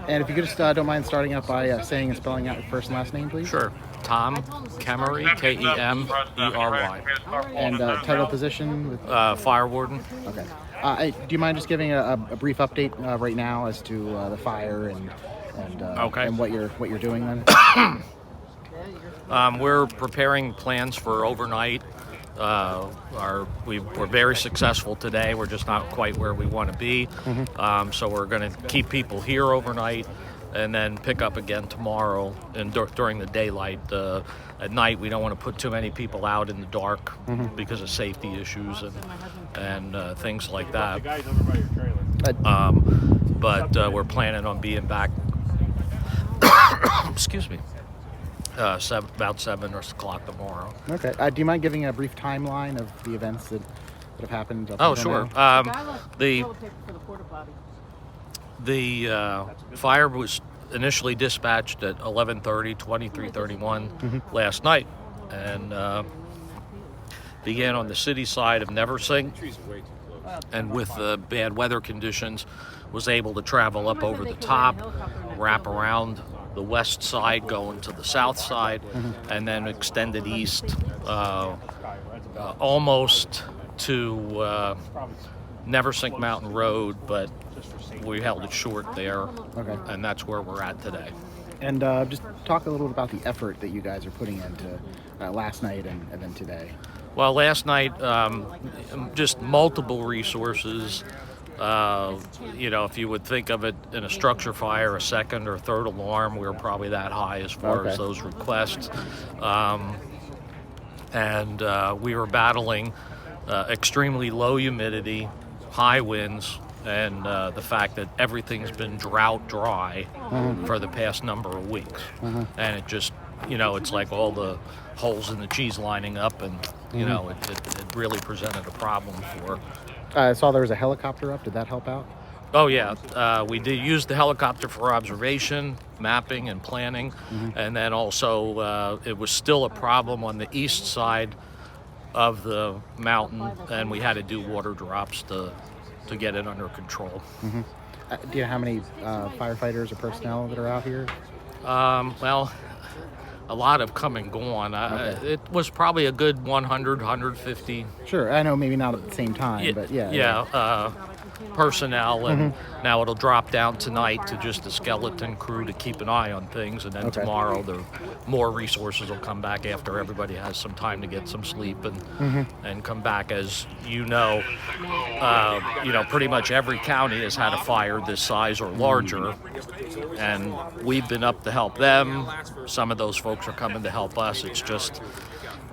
And if you could just don't mind starting out by saying and spelling out your first and last name, please. Sure. Tom Kemery, Kemery. And title position with Fire warden. Okay. Do you mind just giving a brief update right now as to the fire and what you're doing then? We're preparing plans for overnight. We're very successful today. We're just not quite where we want to be. So we're going to keep people here overnight and then pick up again tomorrow and during the daylight. At night, we don't want to put too many people out in the dark because of safety issues and things like that. But we're planning on being back, excuse me, about 7 o'clock tomorrow. Okay. Do you mind giving a brief timeline of the events that have happened? Oh, sure. The fire was initially dispatched at 11:30, 23:31 last night, and began on the city side of Neversink, and with the bad weather conditions, was able to travel up over the top, wrap around the west side going to the south side, and then extended east almost to Neversink Mountain Road, but we held it short there. Okay. And that's where we're at today. And just talk a little bit about the effort that you guys are putting into last night and then today. Well, last night, just multiple resources. If you would think of it in a structure fire, a second or third alarm, we were probably that high as far as those requests. And we were battling extremely low humidity, high winds, and the fact that everything's been drought dry for the past number of weeks. And it just, it's like all the holes in the cheese lining up, and, it really presented a problem for. I saw there was a helicopter up. Did that help out? Oh, yeah. We did use the helicopter for observation, mapping, and planning. And then also it was still a problem on the east side of the mountain, and we had to do water drops to get it under control. Do you know how many firefighters or personnel that are out here? Well, a lot have come and gone. It was probably a good 100, 150. Sure, I know maybe not at the same time, but yeah. Personnel, and now it'll drop down tonight to just the skeleton crew to keep an eye on things, and then tomorrow the more resources will come back after everybody has some time to get some sleep and come back. As pretty much every county has had a fire this size or larger, and we've been up to help them. Some of those folks are coming to help us. It's just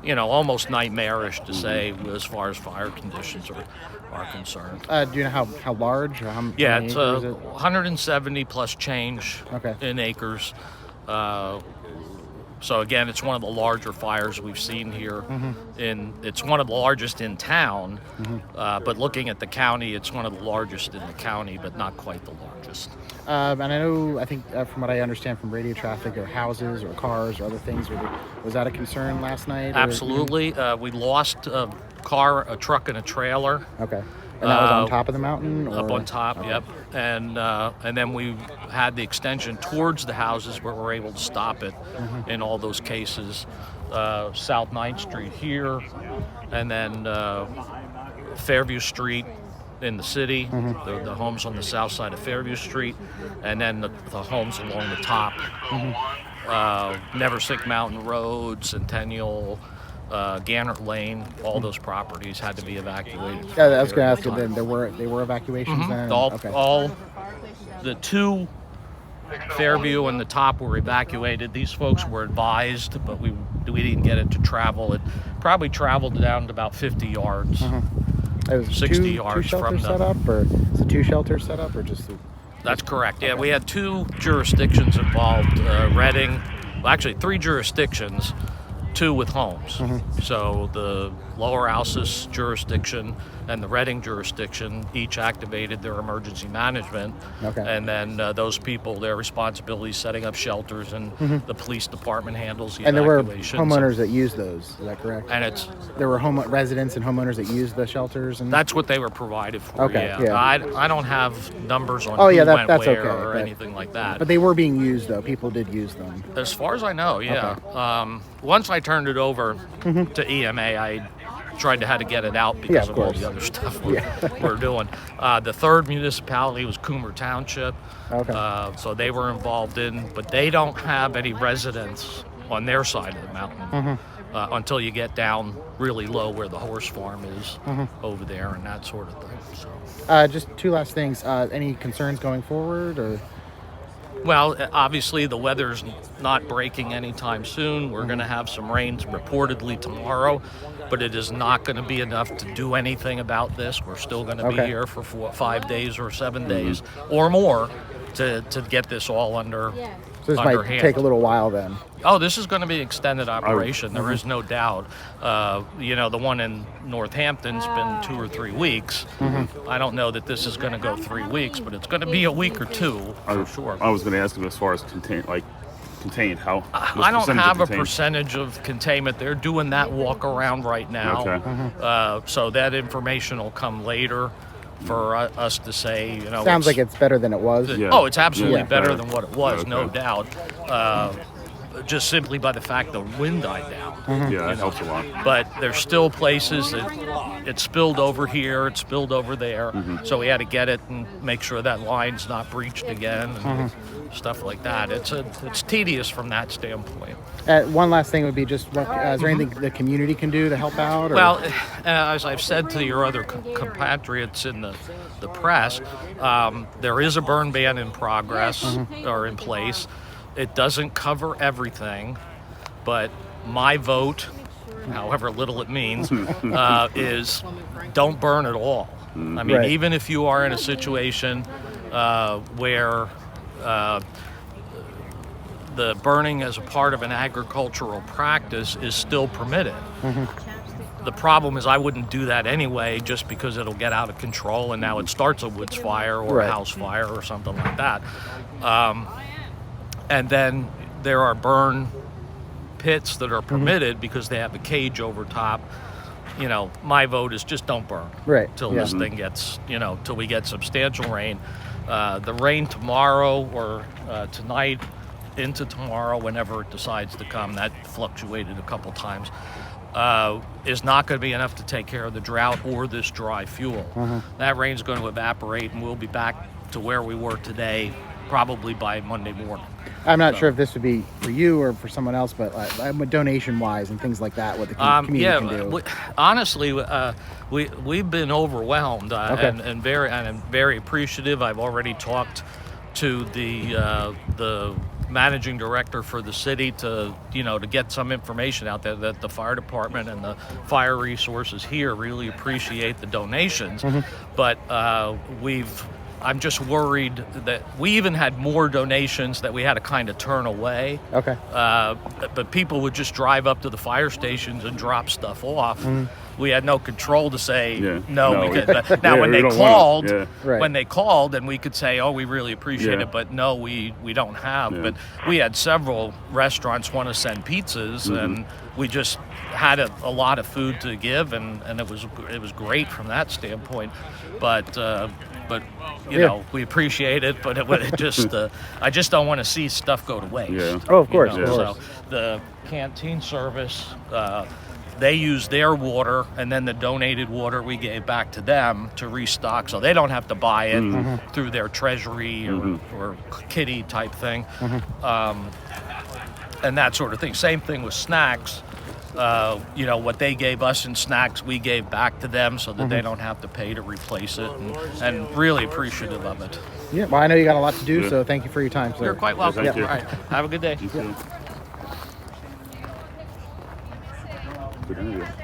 almost nightmarish to say as far as fire conditions are concerned. Do you know how large? Or how yeah, many it's acres is it? 170 plus change in acres. So again, it's one of the larger fires we've seen here. It's one of the largest in town, but looking at the county, it's one of the largest in the county, but not quite the largest. And I think from what I understand from radio traffic, or houses or cars or other things, was that a concern last night? Absolutely. We lost a car, a truck, and a trailer. Okay. And that was on top of the mountain? Up on top, yep. And then we had the extension towards the houses where we're able to stop it in all those cases. South 9th Street here, and then Fairview Street in the city, the homes on the south side of Fairview Street, and then the homes along the top. Neversink Mountain Road, Centennial, Gannett Lane, all those properties had to be evacuated. Yeah, I was going to ask you then, they were evacuations then? All the two, Fairview and the top, were evacuated. These folks were advised, but we didn't get it to travel. It probably traveled down to about 50 yards. It was 60 yards from set up, or is it 2 shelters set up, or just? That's correct. Yeah, we had 2 jurisdictions involved. Reading, well, actually 3 jurisdictions, 2 with homes. So the Lower Alsace jurisdiction and the Reading jurisdiction each activated their emergency management. Okay. And then those people, their responsibility is setting up shelters, and the police department handles the And there were evacuations. homeowners that used those, is that correct? And there were residents and homeowners that used the shelters? And that's what they were provided for. Okay, yeah. I don't have numbers on Oh, who yeah, went that's where okay, or but- anything like that. But they were being used, though. People did use them. As far as I know, yeah. Okay. Once I turned it over to EMA, I tried to how to get it out because of of all course. the other stuff we're doing. The third municipality was Coomer Township. Okay. So they were involved in, but they don't have any residents on their side of the mountain until you get down really low where the horse farm is over there and that sort of thing. So. Just two last things. Any concerns going forward, or? Well, obviously the weather's not breaking anytime soon. We're going to have some rains reportedly tomorrow, but it is not going to be enough to do anything about this. We're still going to be here for 5 days or 7 days or more to get this all under So this might take a little while then. Oh, this is going to be an extended operation. There is no doubt. The one in Northampton's been 2 or 3 weeks. I don't know that this is going to go 3 weeks, but it's going to be a week or two for sure. I was going to ask him as far as contained, how? I don't have a percentage of containment. They're doing that walk around right now. Okay. So that information will come later for us to say, Sounds like it's better than it was. Yeah. Oh, it's absolutely Yeah. better than what it was, no Okay. doubt. Just simply by the fact the wind died down. Yeah, that helps a lot. But there's still places that it spilled over here, it spilled over there. So we had to get it and make sure that line's not breached again and stuff like that. It's tedious from that standpoint. One last thing would be just, is there anything the community can do to help out? Or? Well, as I've said to your other compatriots in the press, there is a burn ban in progress or in place. It doesn't cover everything, but my vote, however little it means, is don't burn at all. I mean, even if you are in a situation where the burning as a part of an agricultural practice is still permitted. The problem is I wouldn't do that anyway just because it'll get out of control and now it starts a woods fire or a house fire or something like that. And then there are burn pits that are permitted because they have a cage over top. My vote is just don't burn till this thing gets, till we get substantial rain. The rain tomorrow or tonight into tomorrow, whenever it decides to come, that fluctuated a couple times, is not going to be enough to take care of the drought or this dry fuel. That rain's going to evaporate and we'll be back to where we were today probably by Monday morning. I'm not sure if this would be for you or for someone else, but donation-wise and things like that, what the community can do. Honestly, we've been overwhelmed and I'm very appreciative. I've already talked to the managing director for the city to get some information out there that the fire department and the fire resources here really appreciate the donations. But I'm just worried that we even had more donations that we had to kind of turn away. But people would just drive up to the fire stations and drop stuff off. We had no control to say no. Because, now, when they called, when they called, and we could say, "Oh, we really appreciate it," but no, we don't have. But we had several restaurants want to send pizzas, and we just had a lot of food to give, and it was great from that standpoint. But you know, we appreciate it, but it just I just don't want to see stuff go to waste. Oh, of course. So the canteen service, they use their water, and then the donated water we gave back to them to restock, so they don't have to buy it through their treasury or kitty type thing, and that sort of thing. Same thing with snacks. What they gave us in snacks, we gave back to them so that they don't have to pay to replace it, and really appreciative of it. Yeah, well, I know you got a lot to do, so thank you for your time, sir. You're quite welcome. Thank you. All right, have a good day. Good interview.